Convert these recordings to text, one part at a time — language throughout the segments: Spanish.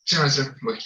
Sí, maestro, voy.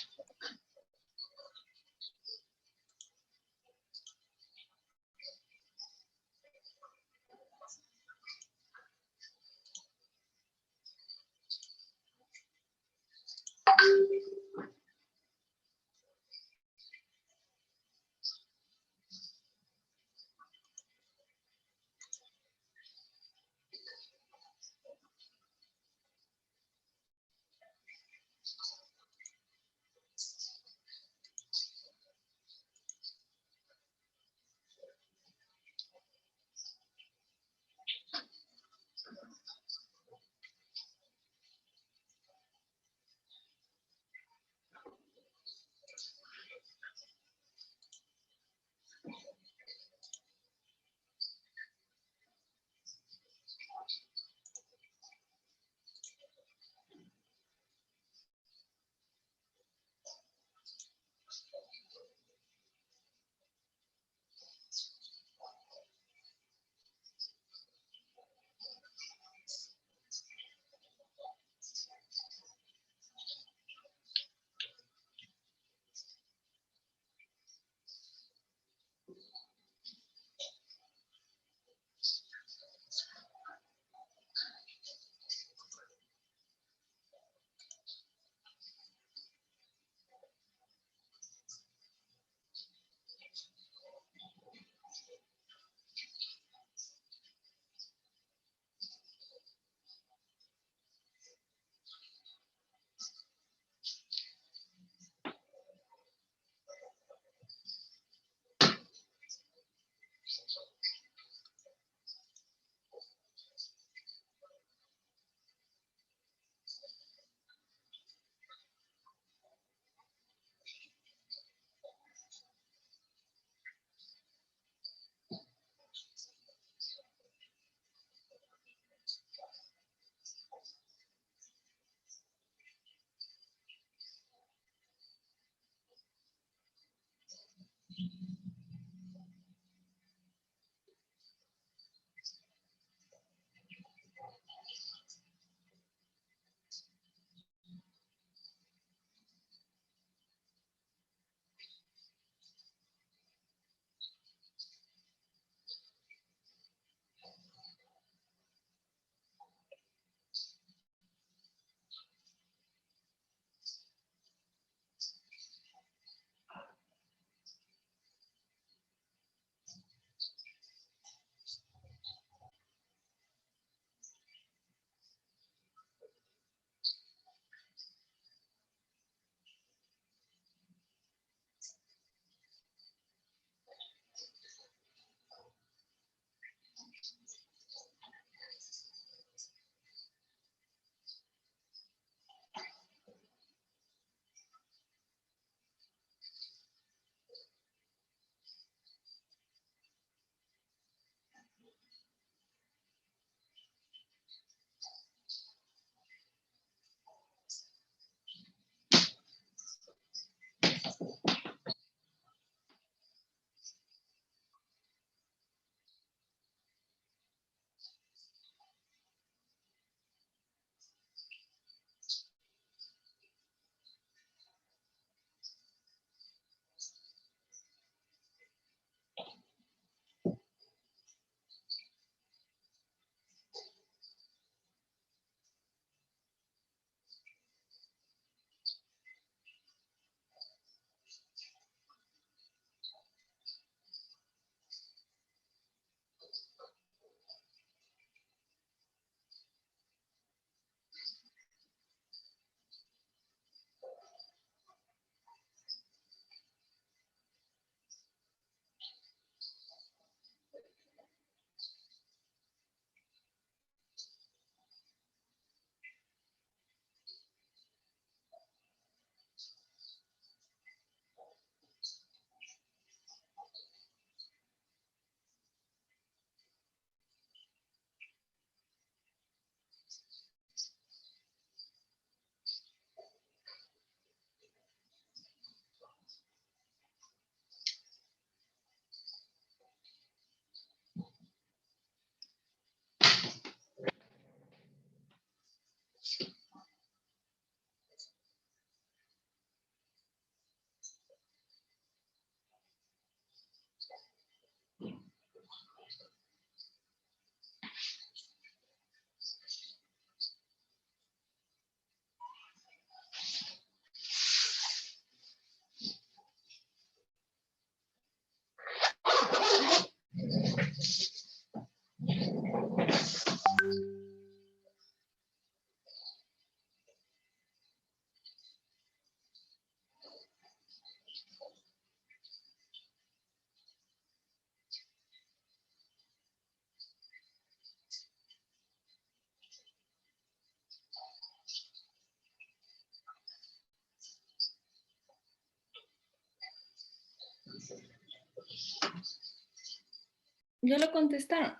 Ya lo contestaron.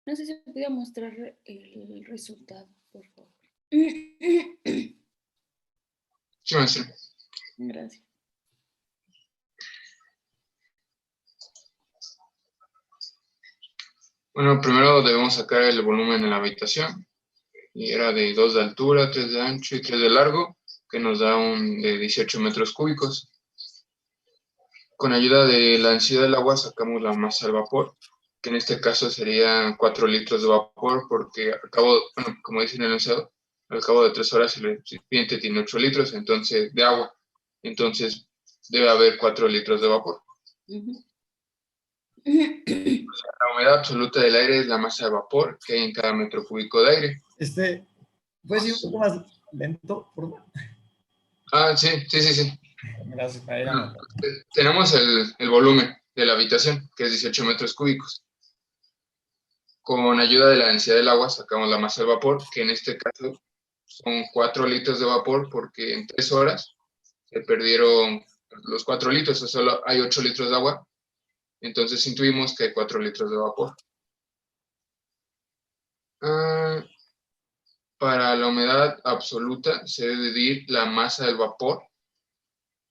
No sé si pudiera mostrar el resultado, por favor. Sí, maestro. Gracias. Bueno, primero debemos sacar el volumen de la habitación. Y era de 2 de altura, 3 de ancho y 3 de largo, que nos da un de 18 metros cúbicos. Con ayuda de la densidad del agua sacamos la masa del vapor, que en este caso serían 4 litros de vapor, porque al cabo, bueno, como dice en el enunciado, al cabo de 3 horas el recipiente tiene 8 litros entonces, de agua. Entonces debe haber 4 litros de vapor. La humedad absoluta del aire es la masa de vapor que hay en cada metro cúbico de aire. ¿Puedes ir un poco más lento, por favor? Ah, sí. Gracias, para ir anotando. Tenemos el volumen de la habitación, que es 18 metros cúbicos. Con ayuda de la densidad del agua sacamos la masa de vapor, que en este caso son 4 litros de vapor, porque en 3 horas se perdieron los 4 litros, o solo hay 8 litros de agua, entonces intuimos que hay 4 litros de vapor. Para la humedad absoluta se debe dividir la masa del vapor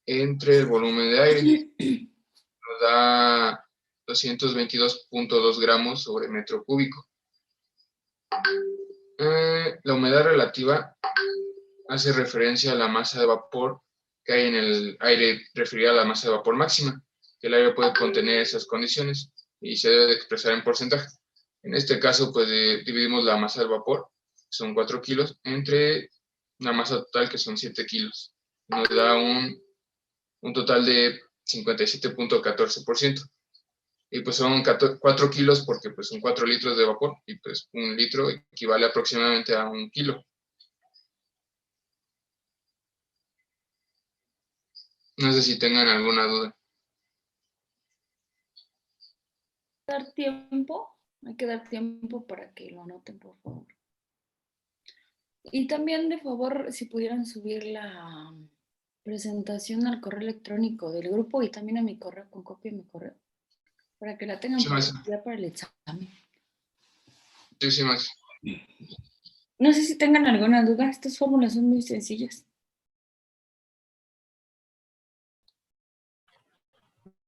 entre el volumen de aire. Nos da 222.2 gramos sobre metro cúbico. La humedad relativa hace referencia a la masa de vapor que hay en el aire, referida a la masa de vapor máxima, que el aire puede contener esas condiciones y se debe de expresar en porcentaje. En este caso, pues dividimos la masa del vapor, que son 4 kilos, entre la masa total, que son 7 kilos. Nos da un total de 57.14%. Y pues son 4 kilos porque pues son 4 litros de vapor y pues un litro equivale aproximadamente a 1 kilo. No sé si tengan alguna duda. Hay que dar tiempo para que lo anoten, por favor. Y también, de favor, si pudieran subir la presentación al correo electrónico del grupo y también a mi correo, con copia de mi correo, para que la tengan ya para el examen. Sí, más. No sé si tengan alguna duda, estas fórmulas son muy sencillas.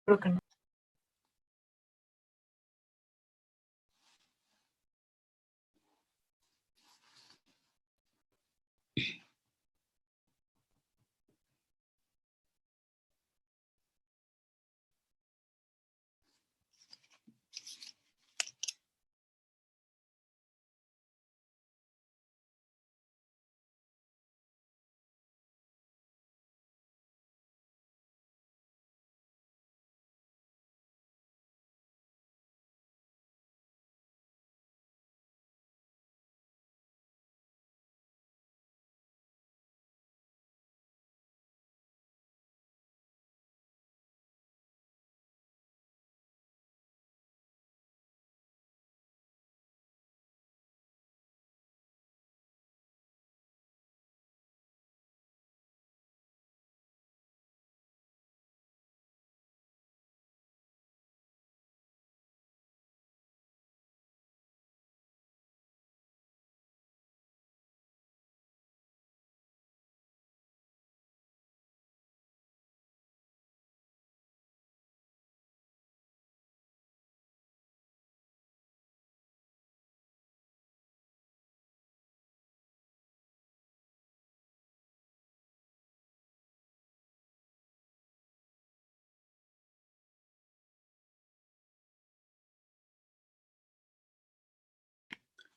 Creo que no.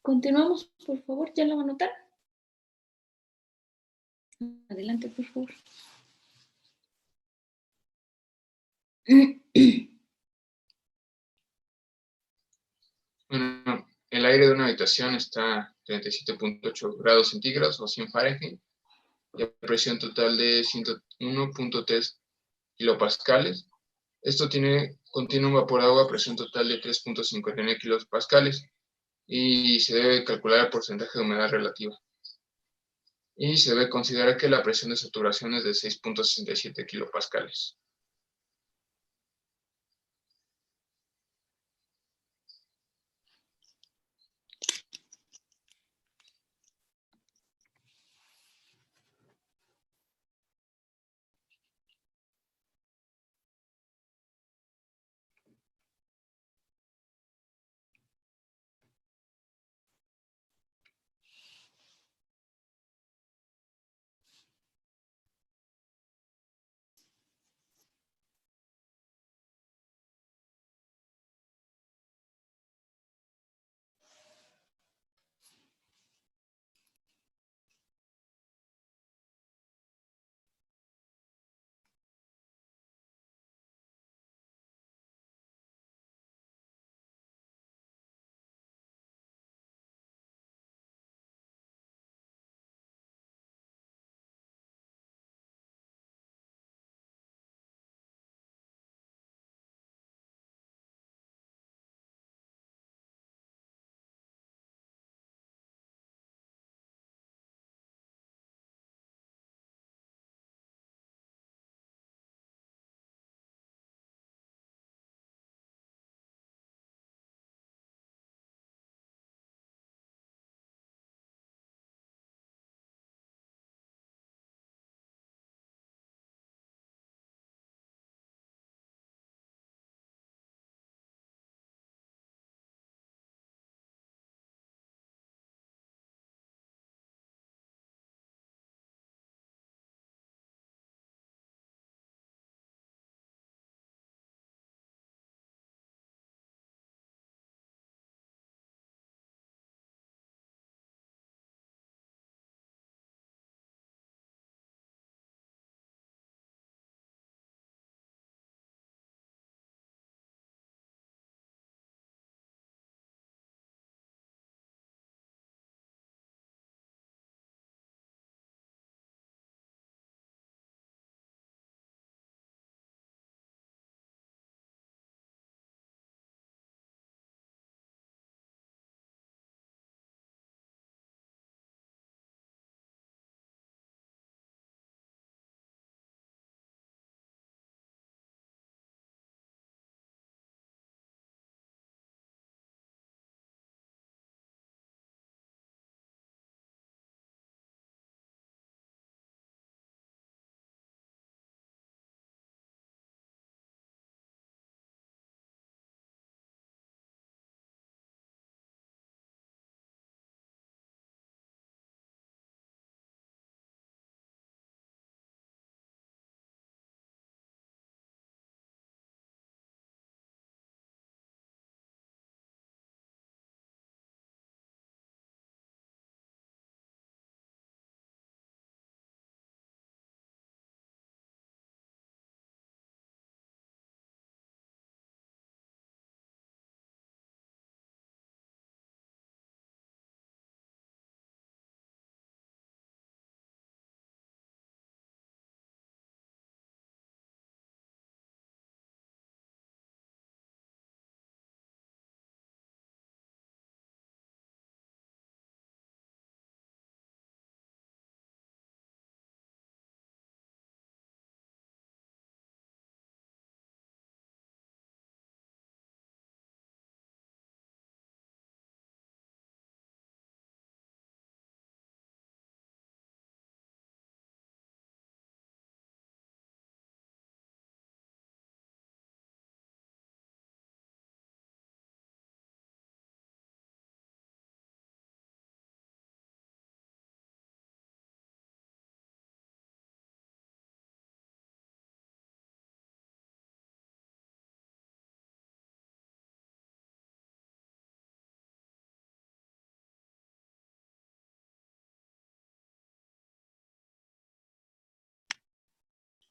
Continuamos, por favor, ¿ya lo van a anotar? Adelante, por favor. Bueno, el aire de una habitación está a 37.8 grados centígrados o 100 Fahrenheit y a presión total de 101.3 kilopascales. Esto contiene un vapor de agua a presión total de 3.59 kilopascales y se debe calcular el porcentaje de humedad relativa. Y se debe considerar que la presión de saturación es de 6.67 kilopascales.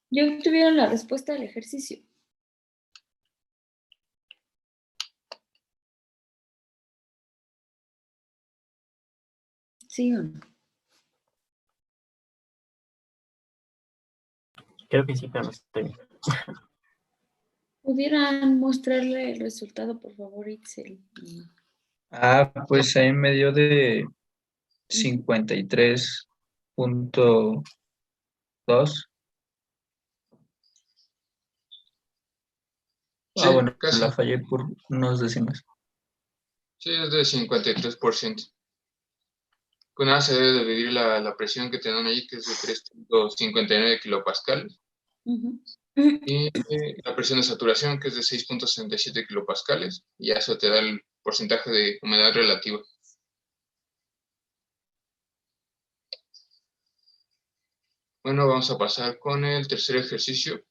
Ya obtuvieron la respuesta del ejercicio. ¿Sí o no? Creo que sí, pero estoy bien. ¿Pudieran mostrarle el resultado, por favor, Itzel? Ah, pues ahí me dio de 53.2. Sí, Bueno, casi. la fallé por unos décimas. Sí, es de 53%. Con nada se debe dividir la presión que te dan ahí, que es de 3.59 kilopascales. Y la presión de saturación, que es de 6.67 kilopascales. Y eso te da el porcentaje de humedad relativa. Bueno, vamos a pasar con el tercer ejercicio.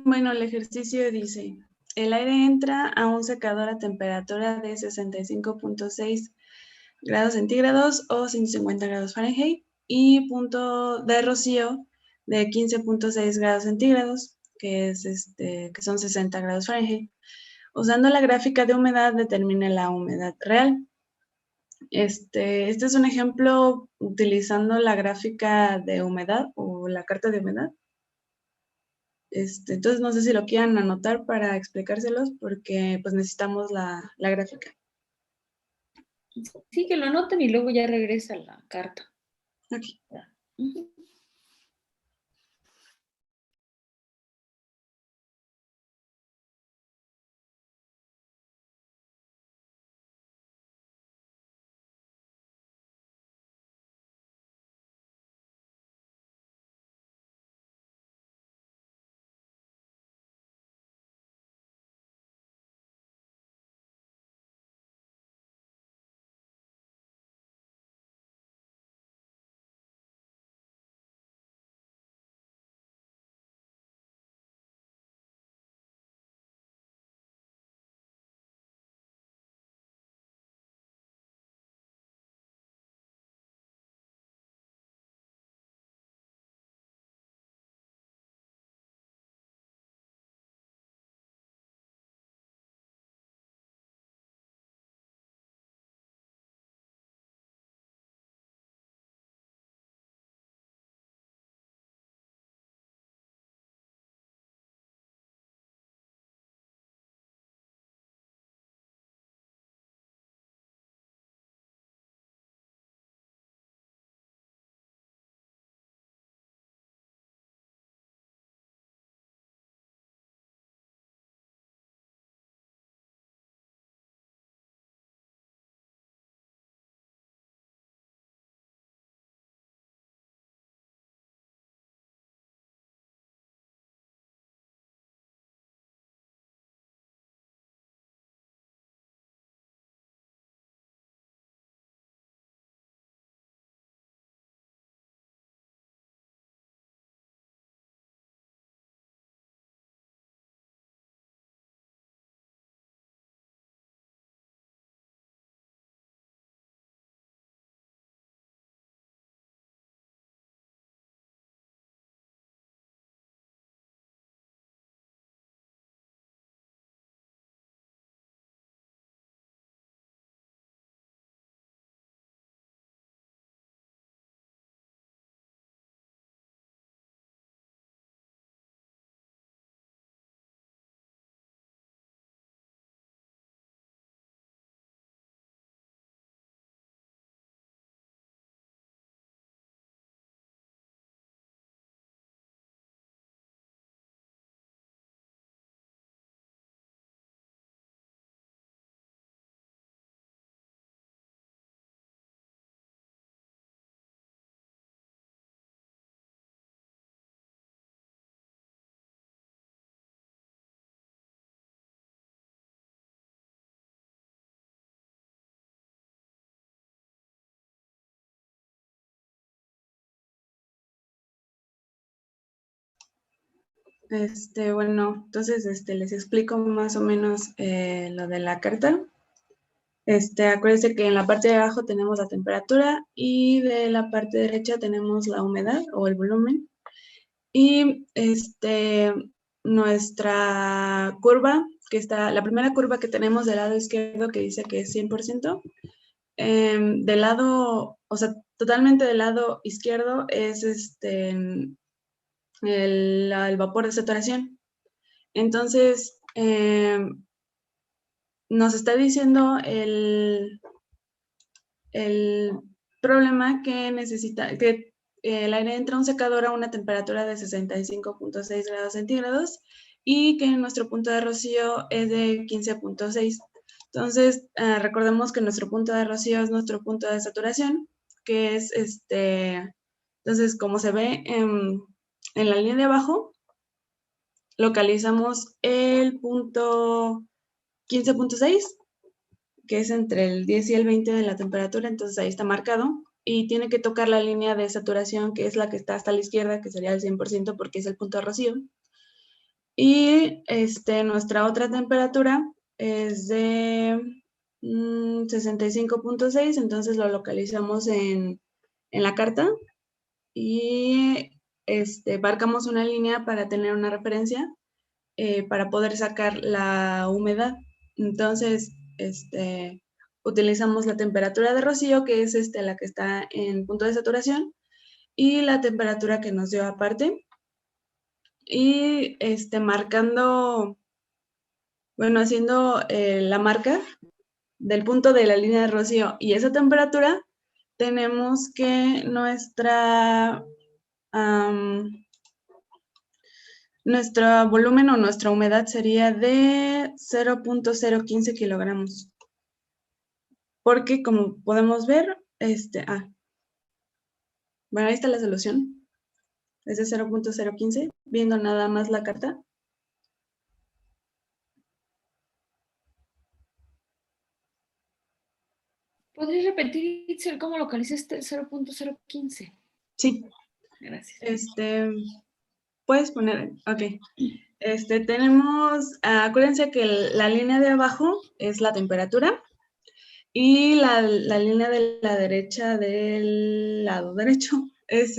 Bueno, el ejercicio dice, el aire entra a un secador a temperatura de 65.6 grados centígrados o 150 grados Fahrenheit y punto de rocío de 15.6 grados centígrados, que son 60 grados Fahrenheit. Usando la gráfica de humedad, determine la humedad real. Este es un ejemplo utilizando la gráfica de humedad o la carta de humedad. Entonces no sé si lo quieran anotar para explicárselos porque pues necesitamos la gráfica. Sí, que lo anoten y luego ya regresa la carta. Ok. Ujú. Bueno, entonces les explico más o menos lo de la carta. Acuérdense que en la parte de abajo tenemos la temperatura y de la parte derecha tenemos la humedad o el volumen. Y nuestra curva, la primera curva que tenemos del lado izquierdo que dice que es 100%, del lado, o sea, totalmente del lado izquierdo es el vapor de saturación. Entonces, nos está diciendo el problema que necesita, que el aire entra a un secador a una temperatura de 65.6 grados centígrados y que nuestro punto de rocío es de 15.6. Entonces, recordemos que nuestro punto de rocío es nuestro punto de saturación, que es entonces, como se ve en la línea de abajo, localizamos el punto 15.6, que es entre el 10 y el 20 de la temperatura, entonces ahí está marcado, y tiene que tocar la línea de saturación, que es la que está hasta la izquierda, que sería el 100%, porque es el punto de rocío. Y nuestra otra temperatura es de 65.6, entonces lo localizamos en la carta, y marcamos una línea para tener una referencia, para poder sacar la humedad. Entonces, utilizamos la temperatura de rocío, que es la que está en punto de saturación, y la temperatura que nos dio aparte. Y marcando, bueno, haciendo la marca del punto de la línea de rocío y esa temperatura, tenemos que nuestro volumen o nuestra humedad sería de 0.015 kilogramos. Porque como podemos ver, bueno, ahí está la solución. Es de 0.015, viendo nada más la carta. ¿Podrías repetir, Itzel, cómo localizaste 0.015? Sí. Gracias. Puedes poner, ok. Tenemos, acuérdense que la línea de abajo es la temperatura y la línea de la derecha del lado derecho es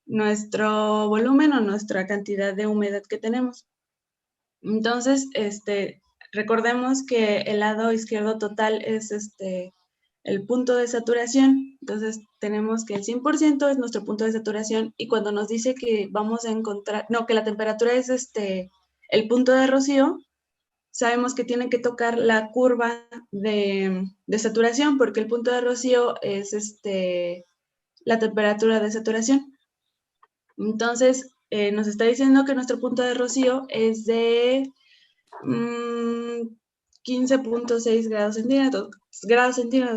nuestro volumen o nuestra cantidad de humedad que tenemos. Entonces, recordemos que el lado izquierdo total es el punto de saturación. Entonces, tenemos que el 100% es nuestro punto de saturación, y cuando nos dice que vamos a encontrar, no, que la temperatura es el punto de rocío, sabemos que tiene que tocar la curva de saturación, porque el punto de rocío es la temperatura de saturación. Entonces, nos está diciendo que nuestro punto de rocío es de 15.6 grados centígrados.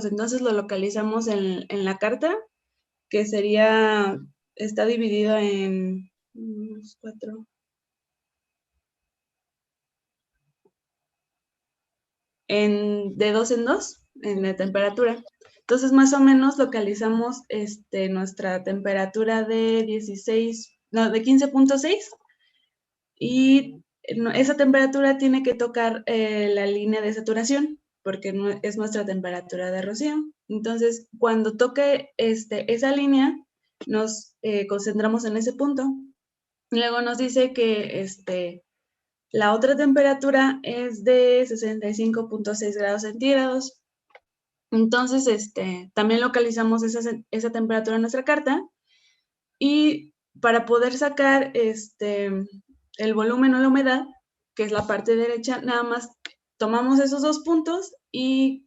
Entonces lo localizamos en la carta, que está dividido en 4. De 2 en 2 en la temperatura. Entonces, más o menos localizamos nuestra temperatura de 15.6, y esa temperatura tiene que tocar la línea de saturación, porque es nuestra temperatura de rocío. Entonces, cuando toque esa línea, nos concentramos en ese punto. Luego nos dice que la otra temperatura es de 65.6 grados centígrados. Entonces, también localizamos esa temperatura en nuestra carta, y para poder sacar el volumen o la humedad, que es la parte derecha, nada más tomamos esos dos puntos y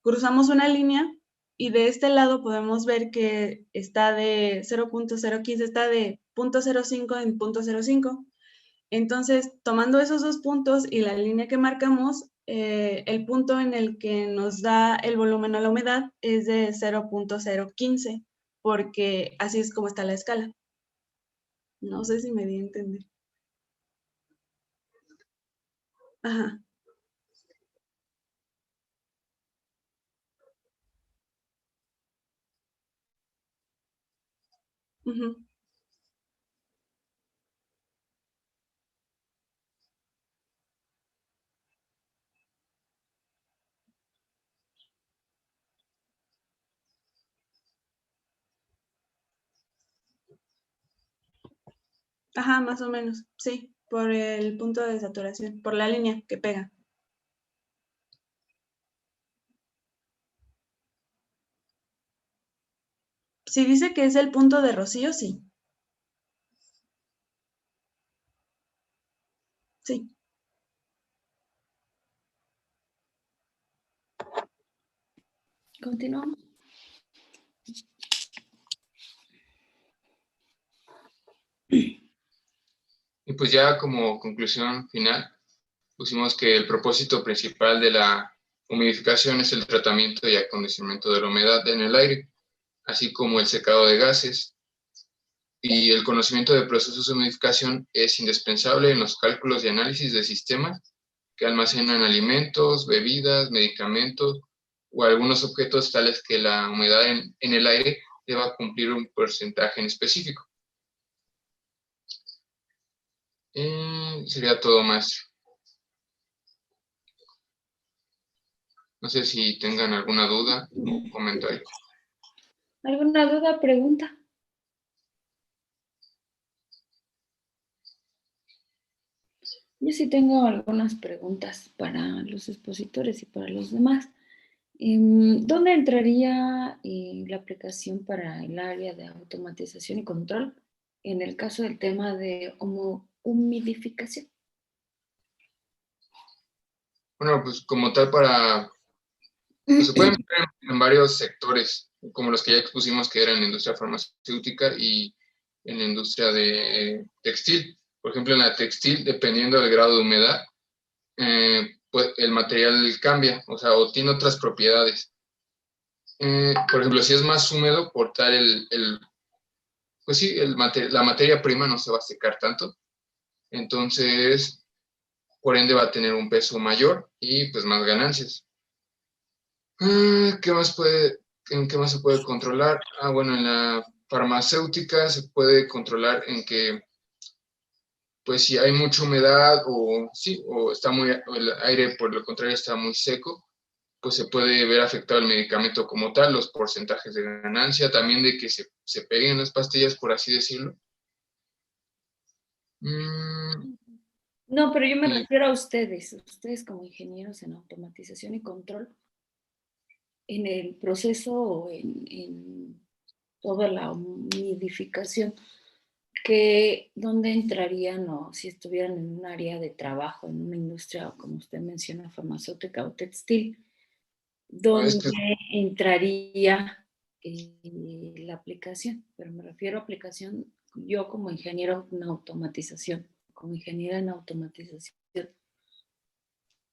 cruzamos una línea, y de este lado podemos ver que está de 0.015, está de 0.05 en 0.05. Entonces, tomando esos dos puntos y la línea que marcamos, el punto en el que nos da el volumen o la humedad es de 0.015, porque así es como está la escala. No sé si me di a entender. Ajá. Ujú. Ajá, más o menos, sí, por el punto de saturación, por la línea que pega. Si dice que es el punto de rocío, sí. Sí. Continuamos. Y pues ya como conclusión final, pusimos que el propósito principal de la humidificación es el tratamiento y acondicionamiento de la humedad en el aire, así como el secado de gases. Y el conocimiento de procesos de humidificación es indispensable en los cálculos y análisis de sistemas que almacenan alimentos, bebidas, medicamentos o algunos objetos tales que la humedad en el aire deba cumplir un porcentaje en específico. Sería todo, maestro. No sé si tengan alguna duda o comentario. ¿Alguna duda, pregunta? Yo sí tengo algunas preguntas para los expositores y para los demás. ¿Dónde entraría la aplicación para el área de automatización y control en el caso del tema de humidificación? Bueno, pues como tal pues se pueden ver en varios sectores, como los que ya expusimos, que eran en la industria farmacéutica y en la industria de textil. Por ejemplo, en la textil, dependiendo del grado de humedad, pues el material cambia, o sea, o tiene otras propiedades. Por ejemplo, si es más húmedo, por tal pues sí, la materia prima no se va a secar tanto, entonces, por ende va a tener un peso mayor y pues más ganancias. ¿Qué más en qué más se puede controlar? Bueno, en la farmacéutica se puede controlar en que, pues si hay mucha humedad o sí, o el aire por lo contrario está muy seco, pues se puede ver afectado el medicamento como tal, los porcentajes de ganancia, también de que se peguen las pastillas, por así decirlo. No, pero yo me Y, refiero a ustedes como ingenieros en automatización y control, en el proceso o en toda la humidificación, ¿dónde entrarían o si estuvieran en un área de trabajo, en una industria, como usted menciona, farmacéutica o textil, es que, dónde entraría la aplicación? Pero me refiero a aplicación, yo como ingeniero en automatización, como ingeniera en automatización,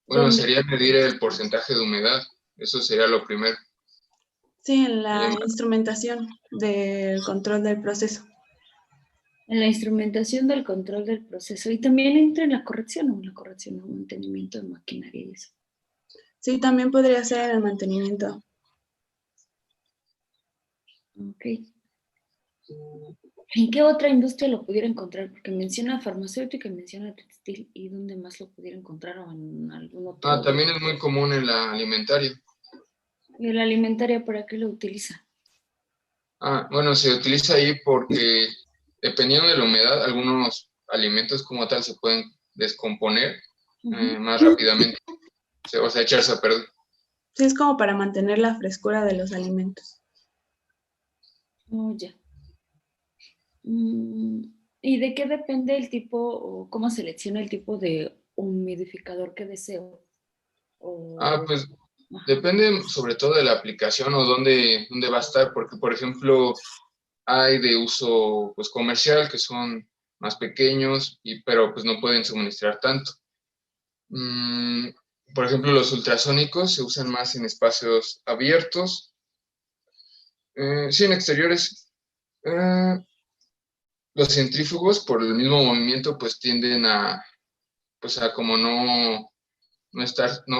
bueno, ¿dónde? sería medir el porcentaje de humedad, eso sería lo primero. Sí, en la Eh, instrumentación del control del proceso. En la instrumentación del control del proceso y también entra en la corrección o mantenimiento de maquinaria y eso. Sí, también podría ser en el mantenimiento. Ok. ¿En qué otra industria lo pudiera encontrar? Porque menciona farmacéutica y menciona textil. ¿Y dónde más lo pudiera encontrar o en algún otro? También es muy común en la alimentaria. ¿Y la alimentaria para qué lo utiliza? Bueno, se utiliza ahí porque dependiendo de la humedad, algunos alimentos como tal se pueden descomponer más rápidamente, o sea, echarse a perder. Sí, es como para mantener la frescura de los alimentos. Oh, ya. ¿Y de qué depende el tipo o cómo selecciona el tipo de humidificador que deseo? Pues Ajá. depende sobre todo de la aplicación o dónde va a estar, porque por ejemplo hay de uso pues comercial que son más pequeños, pero pues no pueden suministrar tanto. Por ejemplo, los ultrasónicos se usan más en espacios abiertos, sí, en exteriores. Los centrífugos, por el mismo movimiento, pues tienden pues a como no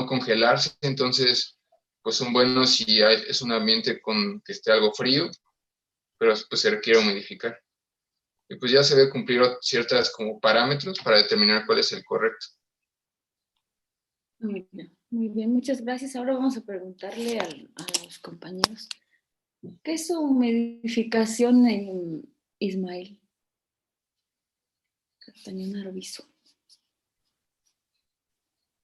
congelarse, entonces, pues son buenos si es un ambiente que esté algo frío, pero pues se requiere humidificar. Y pues ya se debe cumplir ciertas como parámetros para determinar cuál es el correcto. Muy bien, muchas gracias. Ahora vamos a preguntarle a los compañeros, ¿qué es humidificación en Ismael? Castañón Arbizu.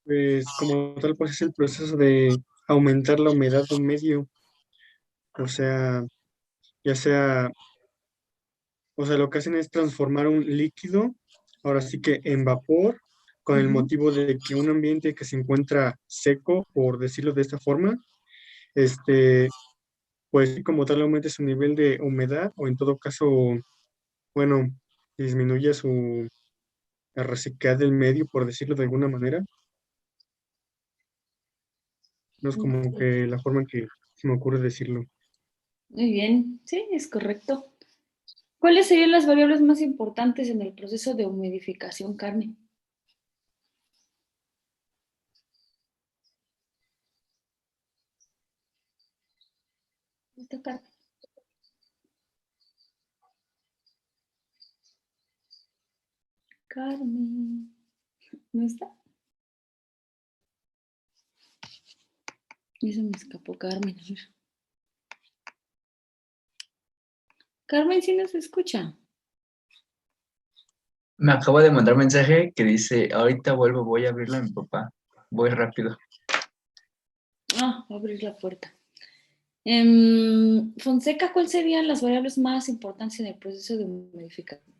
Pues como tal, pues es el proceso de aumentar la humedad de un medio. O sea, ya sea, o sea, lo que hacen es transformar un líquido, ahora sí que en vapor, con el Ujú. motivo de que un ambiente que se encuentra seco, por decirlo de esta forma, este, pues sí, como tal aumente su nivel de humedad o en todo caso, bueno, disminuye la resequedad del medio, por decirlo de alguna manera. No es como que la forma en que se me ocurre decirlo. Muy bien, sí, es correcto. ¿Cuáles serían las variables más importantes en el proceso de humidificación, Carmen? ¿Está Carmen? Carmen, ¿no está? Y se me escapó Carmen. A ver. Carmen, ¿sí nos escucha? Me acaba de mandar mensaje que dice, ahorita vuelvo, voy a abrirle a mi papá. Voy rápido. Ah, voy a abrir la puerta. Fonseca, ¿cuáles serían las variables más importantes en el proceso de humidificación?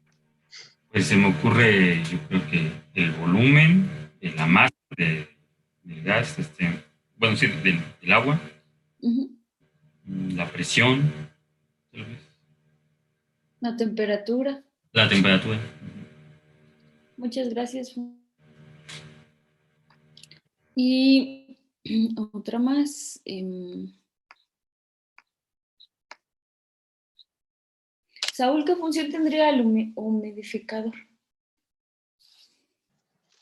Pues se me ocurre, yo creo que el volumen, la masa del gas, bueno, sí, del agua, Ujú. la presión, tal vez, La temperatura. la temperatura. Muchas gracias. Y otra más. Saúl, ¿qué función tendría el humidificador?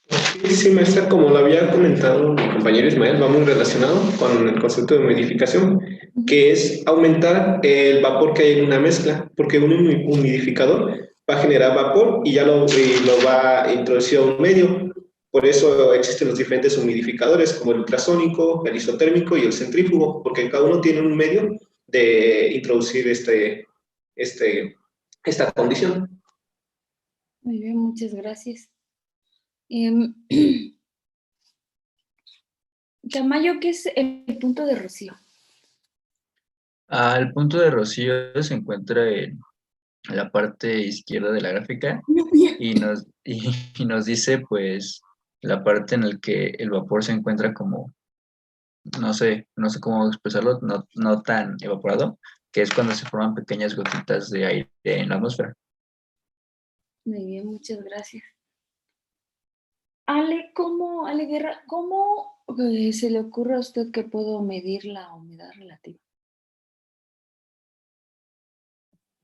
Sí, sí, maestra, como lo había comentado mi compañero Ismael, va muy relacionado con el concepto de humidificación, que es aumentar el vapor que hay en una mezcla, porque un humidificador va a generar vapor y ya lo va a introducir a un medio. Por eso existen los diferentes humidificadores, como el ultrasónico, el isotérmico y el centrífugo, porque cada uno tiene un medio de introducir esta condición. Muy bien, muchas gracias. Em, Tamayo, ¿qué es el punto de rocío? El punto de rocío se encuentra en la parte izquierda de la gráfica y nos dice pues la parte en la que el vapor se encuentra como, no sé cómo expresarlo, no tan evaporado, que es cuando se forman pequeñas gotitas de aire en la atmósfera. Muy bien, muchas gracias. Ale Guerra, ¿cómo se le ocurre a usted que puedo medir la humedad relativa?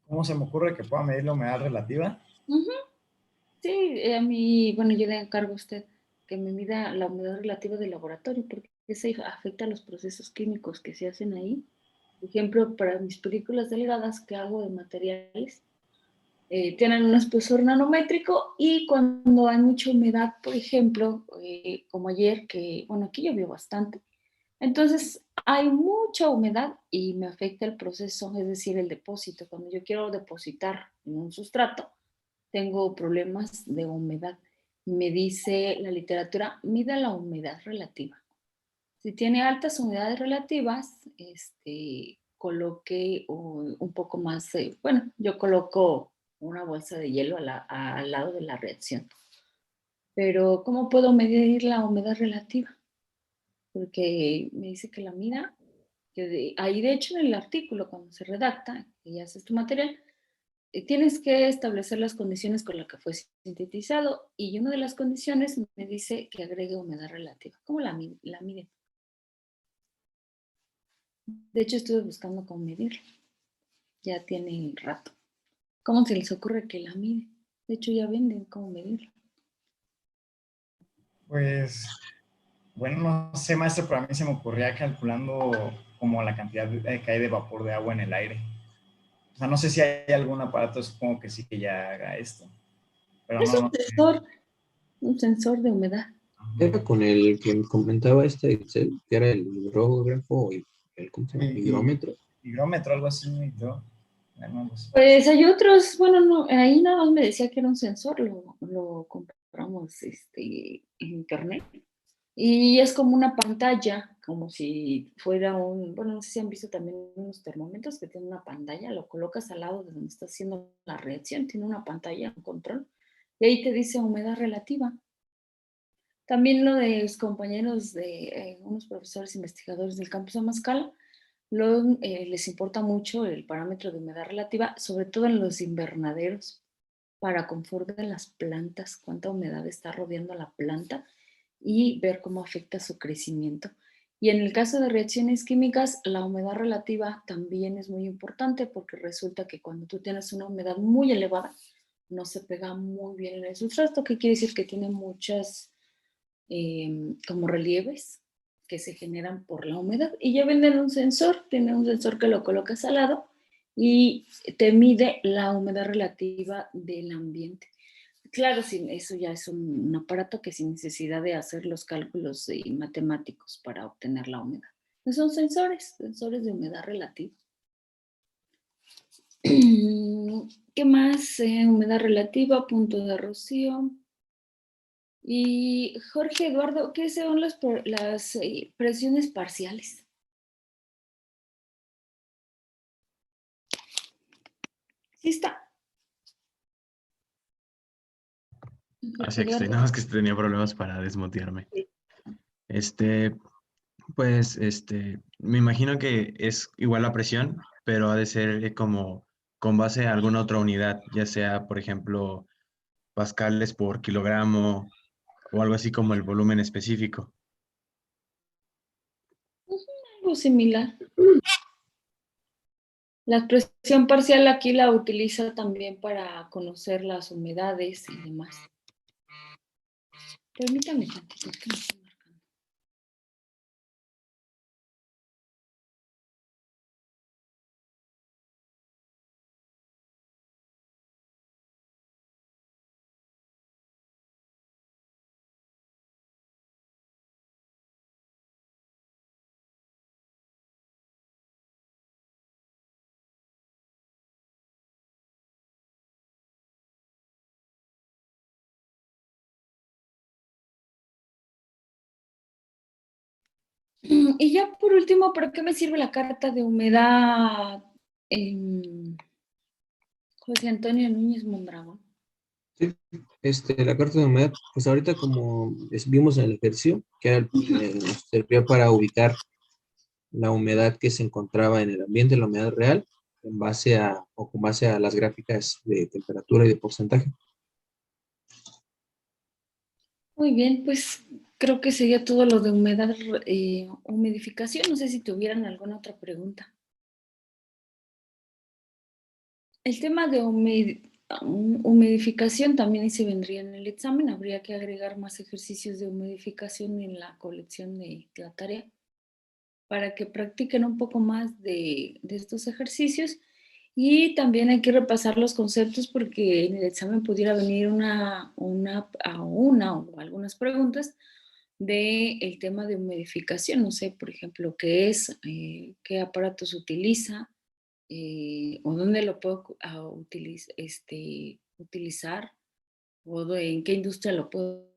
¿Cómo se me ocurre que pueda medir la humedad relativa? Ujú. Sí, a mí, bueno, yo le encargo a usted que me mida la humedad relativa del laboratorio, porque eso afecta a los procesos químicos que se hacen ahí. Por ejemplo, para mis películas delgadas que hago de materiales, tienen un espesor nanométrico y cuando hay mucha humedad, por ejemplo, como ayer, que, bueno, aquí llovió bastante, entonces hay mucha humedad y me afecta el proceso, es decir, el depósito. Cuando yo quiero depositar en un sustrato, tengo problemas de humedad. Me dice la literatura, mida la humedad relativa. Si tiene altas humedades relativas, coloque un poco más, bueno, yo coloco una bolsa de hielo al lado de la reacción. Pero, ¿cómo puedo medir la humedad relativa? Porque me dice que la mida, ahí de hecho en el artículo, cuando se redacta y haces tu material, tienes que establecer las condiciones con las que fue sintetizado y una de las condiciones me dice que agregue humedad relativa. ¿Cómo la miden? De hecho, estuve buscando cómo medirla. Ya tiene rato. ¿Cómo se les ocurre que la mide? De hecho, ya venden cómo medirla. Pues, bueno, no sé, maestro, pero a mí se me ocurría calculando como la cantidad que hay de vapor de agua en el aire. O sea, no sé si hay algún aparato, supongo que sí que ya haga esto. Pero Es no sé. un sensor de humedad. Era con el que me comentaba este Excel, que era el hidrógrafo y el ¿cómo se llama? Higrómetro. Higrómetro, algo así, ¿no? Bueno, pues, Pues hay otros, bueno, no, ahí nada más me decía que era un sensor, lo compramos en internet. Y es como una pantalla, como si fuera bueno, no sé si han visto también unos termómetros que tienen una pantalla, lo colocas al lado de donde está haciendo la reacción, tiene una pantalla, un control, y ahí te dice humedad relativa. También lo de los compañeros de unos profesores investigadores del campus de Mascala, les importa mucho el parámetro de humedad relativa, sobre todo en los invernaderos, para confort de las plantas, cuánta humedad está rodeando a la planta y ver cómo afecta su crecimiento. Y en el caso de reacciones químicas, la humedad relativa también es muy importante porque resulta que cuando tú tienes una humedad muy elevada, no se pega muy bien en el sustrato, que quiere decir que tiene muchas como relieves que se generan por la humedad. Y ya venden un sensor, tiene un sensor que lo colocas al lado y te mide la humedad relativa del ambiente. Claro, eso ya es un aparato que sin necesidad de hacer los cálculos matemáticos para obtener la humedad. Son sensores de humedad relativa. ¿Qué más? Humedad relativa, punto de rocío. Y Jorge Eduardo, ¿qué son las presiones parciales? Sí está. Así que estoy, nada más que tenía problemas para desmutearme. Pues, me imagino que es igual la presión, pero ha de ser como con base a alguna otra unidad, ya sea, por ejemplo, pascales por kilogramo o algo así como el volumen específico. Algo similar. La presión parcial aquí la utiliza también para conocer las humedades y demás. Permítame tantito, es que me está marcando. Y ya por último, ¿para qué me sirve la carta de humedad? José Antonio Núñez Mondragón. Sí, la carta de humedad, pues ahorita como vimos en el ejercicio, que era nos servía para ubicar la humedad que se encontraba en el ambiente, la humedad real, en base o con base a las gráficas de temperatura y de porcentaje. Muy bien, pues creo que sería todo lo de humedad, humidificación. No sé si tuvieran alguna otra pregunta. El tema de humidificación también se vendría en el examen. Habría que agregar más ejercicios de humidificación en la colección de la tarea para que practiquen un poco más de estos ejercicios. Y también hay que repasar los conceptos porque en el examen pudiera venir una o algunas preguntas del tema de humidificación. No sé, por ejemplo, qué es, qué aparatos utiliza, o dónde lo puedo utilizar, o en qué industria lo puedo